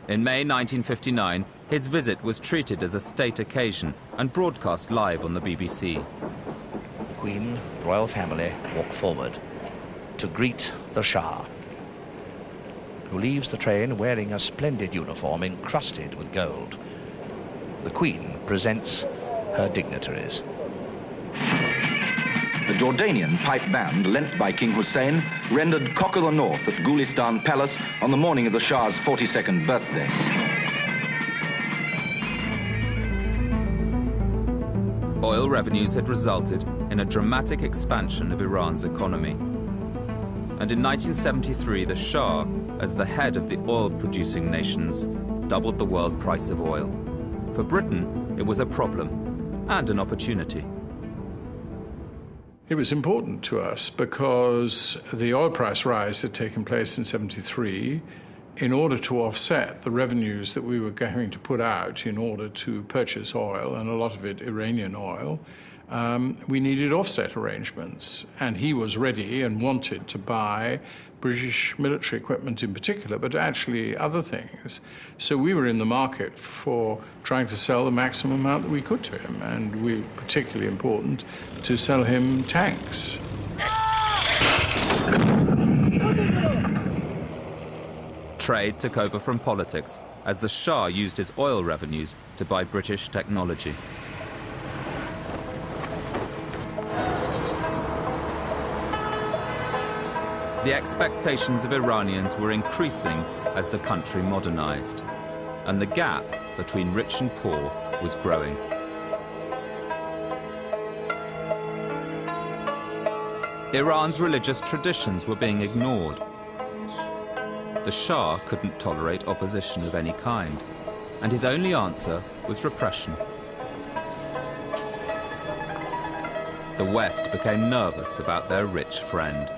In May 1959, his visit was treated as a state occasion and broadcast live on the BBC. Queen, royal family walk forward to greet the Shah, who leaves the train wearing a splendid uniform encrusted with gold. The Queen presents her dignitaries. The Jordanian pipe band lent by King Hussein rendered Cock of the North at Gulistan Palace on the morning of the Shah's 42nd birthday. Oil revenues had resulted in a dramatic expansion of Iran's economy. And in 1973, the Shah, as the head of the oil-producing nations, doubled the world price of oil. For Britain, it was a problem and an opportunity. It was important to us because the oil price rise had taken place in 73. In order to offset the revenues that we were going to put out in order to purchase oil, and a lot of it Iranian oil, we needed offset arrangements. And he was ready and wanted to buy British military equipment in particular, but actually other things. So we were in the market for trying to sell the maximum amount that we could to him, and we were particularly important to sell him tanks. Trade took over from politics as the Shah used his oil revenues to buy British technology. The expectations of Iranians were increasing as the country modernized, and the gap between rich and poor was growing. Iran's religious traditions were being ignored. The Shah couldn't tolerate opposition of any kind, and his only answer was repression. The West became nervous about their rich friend.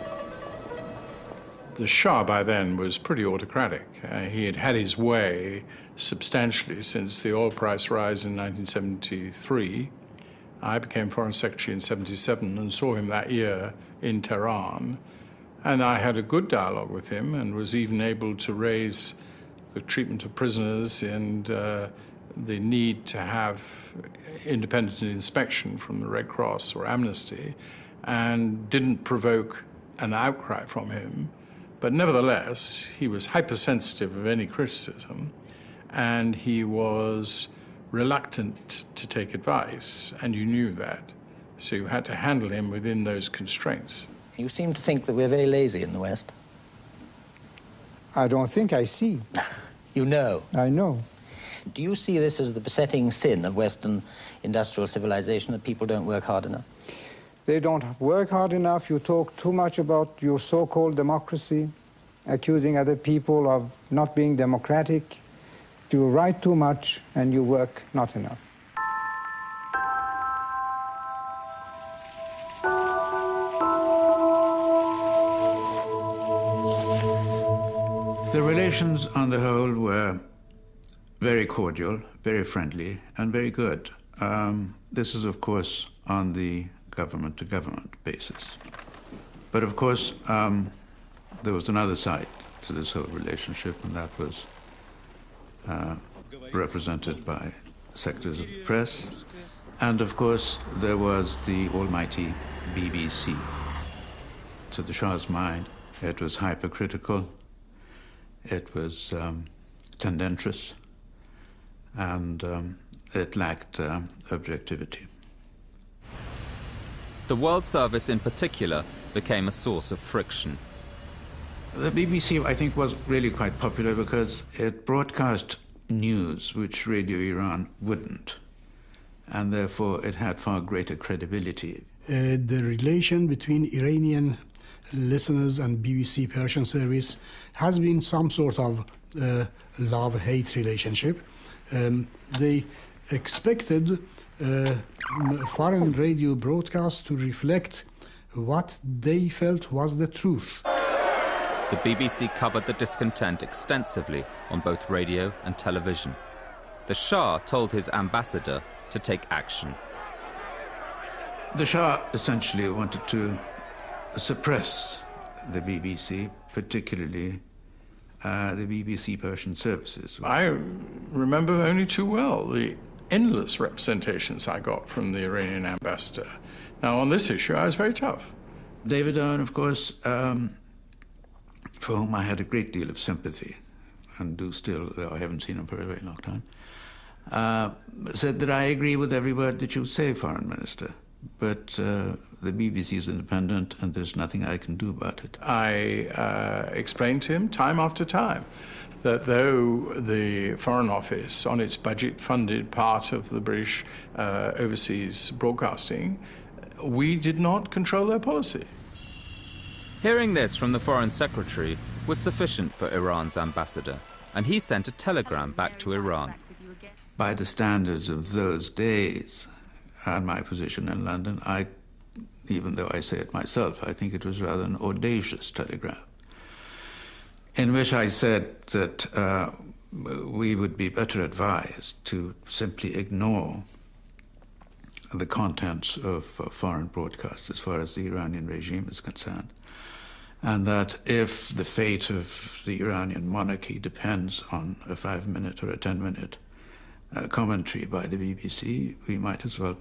The Shah by then was pretty autocratic. He had had his way substantially since the oil price rise in 1973. I became Foreign Secretary in 77 and saw him that year in Tehran. And I had a good dialogue with him and was even able to raise the treatment of prisoners and the need to have independent inspection from the Red Cross or Amnesty, and didn't provoke an outcry from him. But nevertheless, he was hypersensitive of any criticism, and he was reluctant to take advice, and you knew that. So you had to handle him within those constraints. You seem to think that we're very lazy in the West. I don't think I see. You know? I know. Do you see this as the besetting sin of Western industrial civilization, that people don't work hard enough? They don't work hard enough. You talk too much about your so-called democracy, accusing other people of not being democratic. You write too much and you work not enough. The relations on the whole were very cordial, very friendly, and very good. This is, of course, on the government-to-government basis. But, of course, there was another side to this whole relationship, and that was represented by sectors of the press. And, of course, there was the almighty BBC. To the Shah's mind, it was hypercritical, it was tendentious, and it lacked objectivity. The World Service in particular became a source of friction. The BBC, I think, was really quite popular because it broadcast news which Radio Iran wouldn't, and therefore it had far greater credibility. The relation between Iranian listeners and BBC Persian service has been some sort of love-hate relationship. They expected foreign radio broadcasts to reflect what they felt was the truth. The BBC covered the discontent extensively on both radio and television. The Shah told his ambassador to take action. The Shah essentially wanted to suppress the BBC, particularly the BBC Persian services. I remember only too well the endless representations I got from the Iranian ambassador. Now, on this issue, I was very tough. David Owen, of course, for whom I had a great deal of sympathy, and do still, though I haven't seen him for a very long time, said that I agree with every word that you say, Foreign Minister, but the BBC is independent and there's nothing I can do about it. I explained to him time after time that though the Foreign Office on its budget funded part of the British overseas broadcasting, we did not control their policy. Hearing this from the Foreign Secretary was sufficient for Iran's ambassador, and he sent a telegram back to Iran. By the standards of those days and my position in London, even though I say it myself, I think it was rather an audacious telegram, in which I said that we would be better advised to simply ignore the contents of foreign broadcasts as far as the Iranian regime is concerned, and that if the fate of the Iranian monarchy depends on a 5-minute or a 10-minute commentary by the BBC, we might as well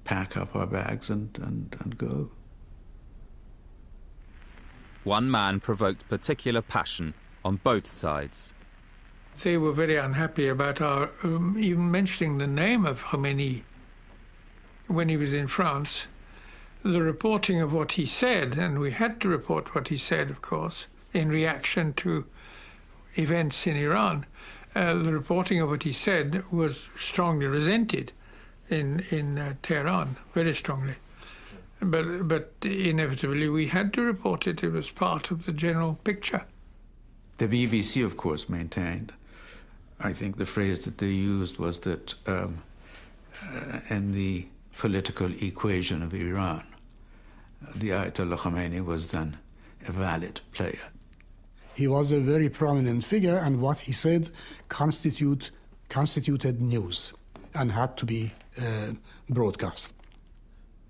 pack up our bags and go. One man provoked particular passion on both sides. They were very unhappy about our even mentioning the name of Khomeini when he was in France. The reporting of what he said, and we had to report what he said, of course, in reaction to events in Iran. The reporting of what he said was strongly resented in Tehran, very strongly. But inevitably we had to report it. It was part of the general picture. The BBC, of course, maintained, I think the phrase that they used was that in the political equation of Iran, the Ayatollah Khomeini was then a valid player. He was a very prominent figure, and what he said constituted news and had to be broadcast.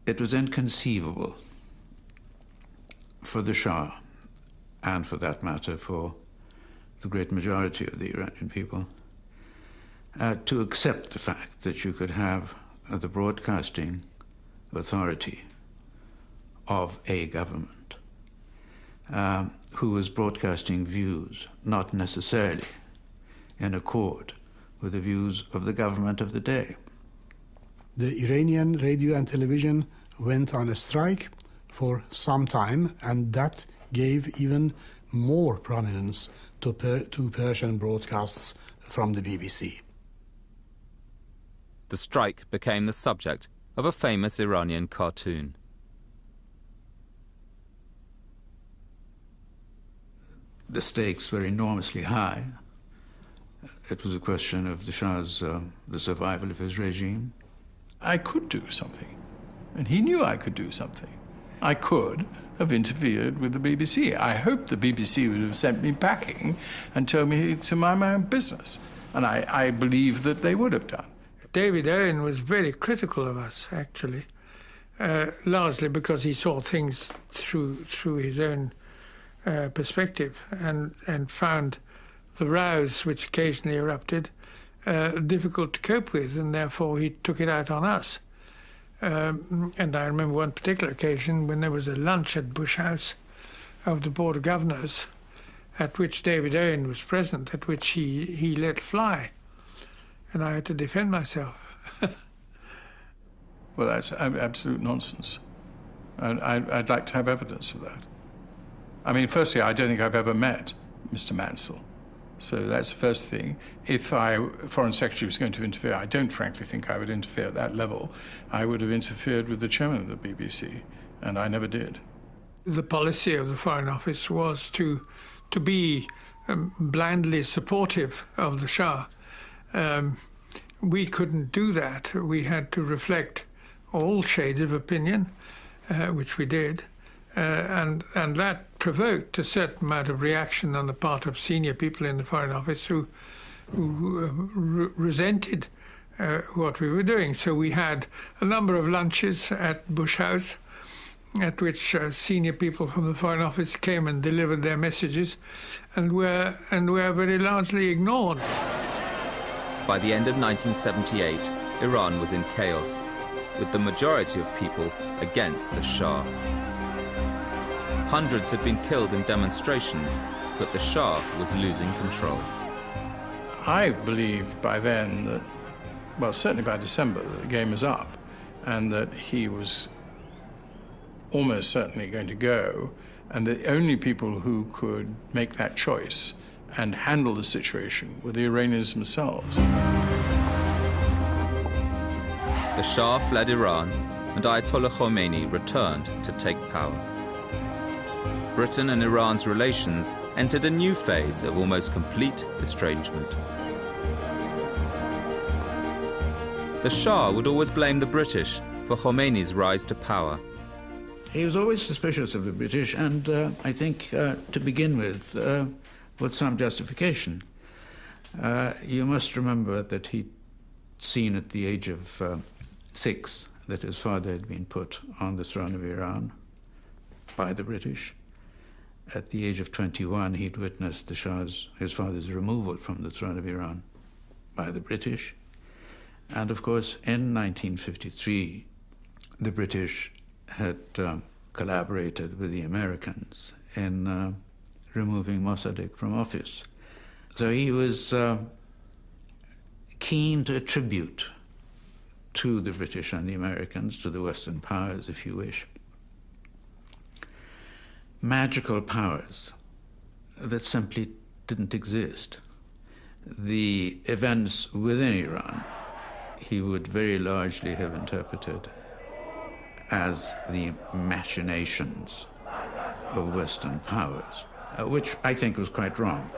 It was inconceivable for the Shah, and for that matter for the great majority of the Iranian people, to accept the fact that you could have the broadcasting authority of a government who was broadcasting views not necessarily in accord with the views of the government of the day. The Iranian radio and television went on a strike for some time, and that gave even more prominence to Persian broadcasts from the BBC. The strike became the subject of a famous Iranian cartoon. The stakes were enormously high. It was a question of the Shah's, the survival of his regime. I could do something, and he knew I could do something. I could have interfered with the BBC. I hoped the BBC would have sent me packing and told me to mind my own business, and I believe that they would have done. David Owen was very critical of us, actually, largely because he saw things through his own perspective and found the rows which occasionally erupted difficult to cope with, and therefore he took it out on us. And I remember one particular occasion when there was a lunch at Bush House of the Board of Governors, at which David Owen was present, at which he let fly, and I had to defend myself. Well, that's absolute nonsense, and I'd like to have evidence of that. I mean, firstly, I don't think I've ever met Mr. Mansell. So that's the first thing. If Foreign Secretary was going to interfere, I don't frankly think I would interfere at that level. I would have interfered with the chairman of the BBC, and I never did. The policy of the Foreign Office was to be blindly supportive of the Shah. We couldn't do that. We had to reflect all shades of opinion, which we did. And that provoked a certain amount of reaction on the part of senior people in the Foreign Office who resented what we were doing. So we had a number of lunches at Bush House at which senior people from the Foreign Office came and delivered their messages and were very largely ignored. By the end of 1978, Iran was in chaos, with the majority of people against the Shah. Hundreds had been killed in demonstrations, but the Shah was losing control. I believed by then that, well, certainly by December, that the game was up and that he was almost certainly going to go, and the only people who could make that choice and handle the situation were the Iranians themselves. The Shah fled Iran, and Ayatollah Khomeini returned to take power. Britain and Iran's relations entered a new phase of almost complete estrangement. The Shah would always blame the British for Khomeini's rise to power. He was always suspicious of the British, and I think, to begin with some justification. You must remember that he'd seen at the age of 6 that his father had been put on the throne of Iran by the British. At the age of 21, he'd witnessed his father's removal from the throne of Iran by the British. And of course, in 1953, the British had collaborated with the Americans in removing Mossadegh from office. So he was keen to attribute to the British and the Americans, to the Western powers, if you wish, magical powers that simply didn't exist. The events within Iran, he would very largely have interpreted as the machinations of Western powers, which I think was quite wrong.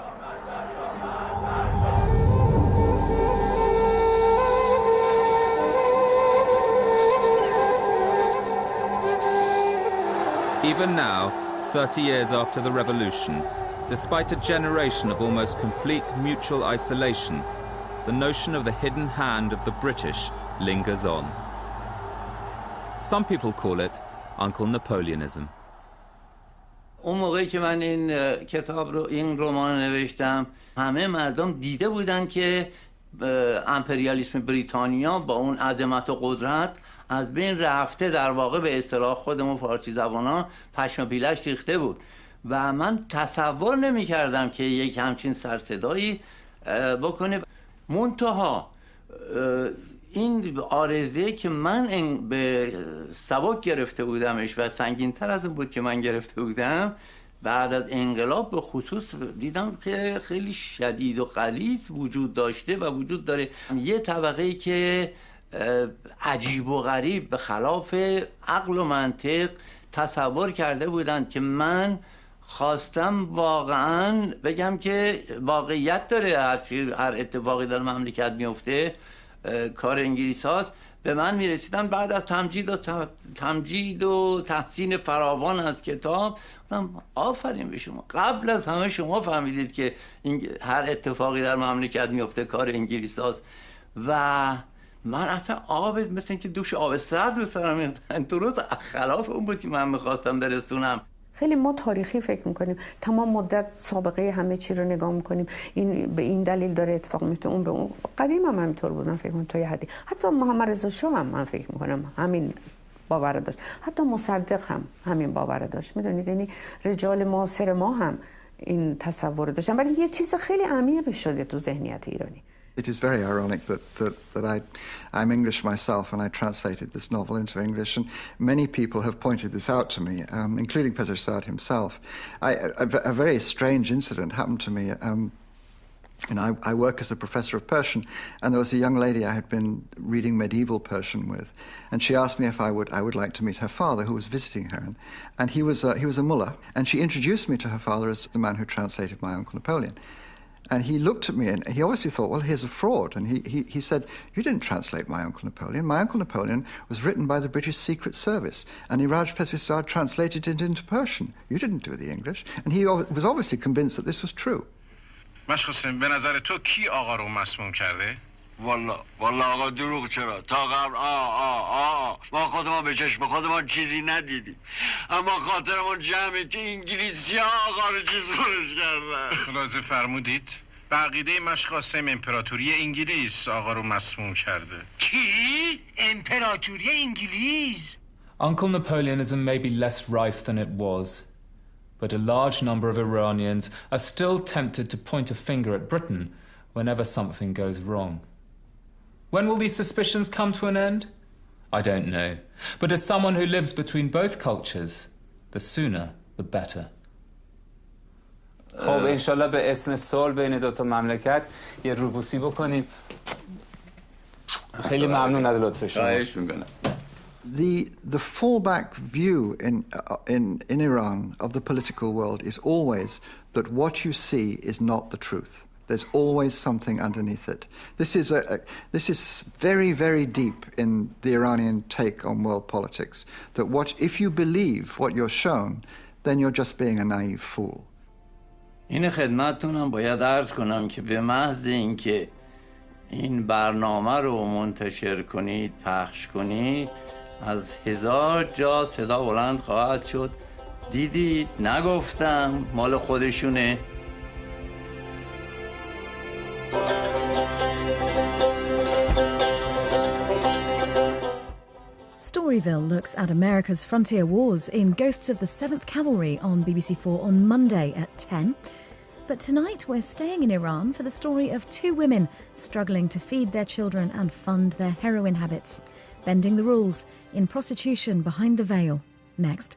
Even now, 30 years after the revolution, despite a generation of almost complete mutual isolation, the notion of the hidden hand of the British lingers on. Some people call it Uncle Napoleonism. اون موقعی که من این کتاب رو این رمان نوشتم همه مردم دیده بودن که امپریالیسم بریتانیا با اون عظمت و قدرت از بین رفته، در واقع به اصطلاح خودمون فارسی زبانا پشم پیلش ریخته بود و من تصور نمی کردم که یک همچین سرصدایی بکنه. منتها این آرزه که من به سبک گرفته بودمش و سنگین‌تر از اون بود که من گرفته بودم، بعد از انقلاب به خصوص دیدم که خیلی شدید و غلیظ وجود داشته و وجود داره. یه طبقه‌ای که عجیب و غریب به خلاف عقل و منطق تصور کرده بودن که من خواستم واقعا بگم که واقعیت داره، هر اتفاقی در مملکت میفته کار انگلیس هاست. به من میرسیدن بعد از تمجید و تحسین فراوان از کتاب، آفرین به شما، قبل از همه شما فهمیدید که هر اتفاقی در مملکت میفته کار انگلیس هاست. و من اصلا مثل اینکه دوش آب سرد رو سرم می‌ریختن، درست خلاف اون بود که من میخواستم برسونم. خیلی ما تاریخی فکر میکنیم، تمام مدت سابقه همه چی رو نگاه میکنیم، این به این دلیل داره اتفاق میفته، اون به اون. قدیم هم همینطور بود، من فکر میکنم تا یه حدی. حتی محمد رضا شاه هم من فکر میکنم همین باور داشت، حتی مصدق هم همین باور داشت. میدونید یعنی رجال معاصر ما هم این تصور داشتن، ولی یه چیز خیلی عمیق شده تو ذهنیت ایرانی. It is very ironic that I'm English myself and I translated this novel into English, and many people have pointed this out to me, including Pezersad himself. A very strange incident happened to me. I work as a professor of Persian, and there was a young lady I had been reading medieval Persian with, and she asked me if I would like to meet her father, who was visiting her, and he was a mullah, and she introduced me to her father as the man who translated my Uncle Napoleon. And he looked at me and he obviously thought, well, here's a fraud. And he said, you didn't translate my Uncle Napoleon. My Uncle Napoleon was written by the British Secret Service, and Iraj Pesisar translated it into Persian. You didn't do the English. And he was obviously convinced that this was true. مشخصم به نظر تو کی آقا رو مسموم کرده؟ والا آقا دروغ چرا؟ تا قبل ما خودمان به چشم خودمان چیزی ندیدیم، اما خاطرمون جمعه که انگلیسی ها آقا رو چیز خورش کردن. خلاصه فرمودید به عقیده مشقاسم امپراتوری انگلیس آقا رو مسموم کرده. کی؟ امپراتوری انگلیس؟ Uncle Napoleonism may be less rife than it was, but a large number of Iranians are still tempted to point a finger at Britain whenever something goes wrong. When will these suspicions come to an end? I don't know. But as someone who lives between both cultures, the sooner the better. خب انشالله به اسم صلح بین دو تا مملکت یه روبوسی بکنیم. خیلی ممنون از لطف شما. The fallback view in Iran of the political world is always that what you see is not the truth. There's always something underneath it. This is very, very deep in the Iranian take on world politics. That if you believe what you're shown, then you're just being a naive fool. این خدمتتونم باید عرض کنم که به محض اینکه این برنامه رو منتشر کنید، پخش کنید، از 1000 جا صدا بلند خواهد شد. دیدید نگفتم مال خودشونه. Storyville looks at America's frontier wars in Ghosts of the 7th Cavalry on BBC4 on Monday at 10. But tonight we're staying in Iran for the story of two women struggling to feed their children and fund their heroin habits, bending the rules in prostitution behind the veil. Next.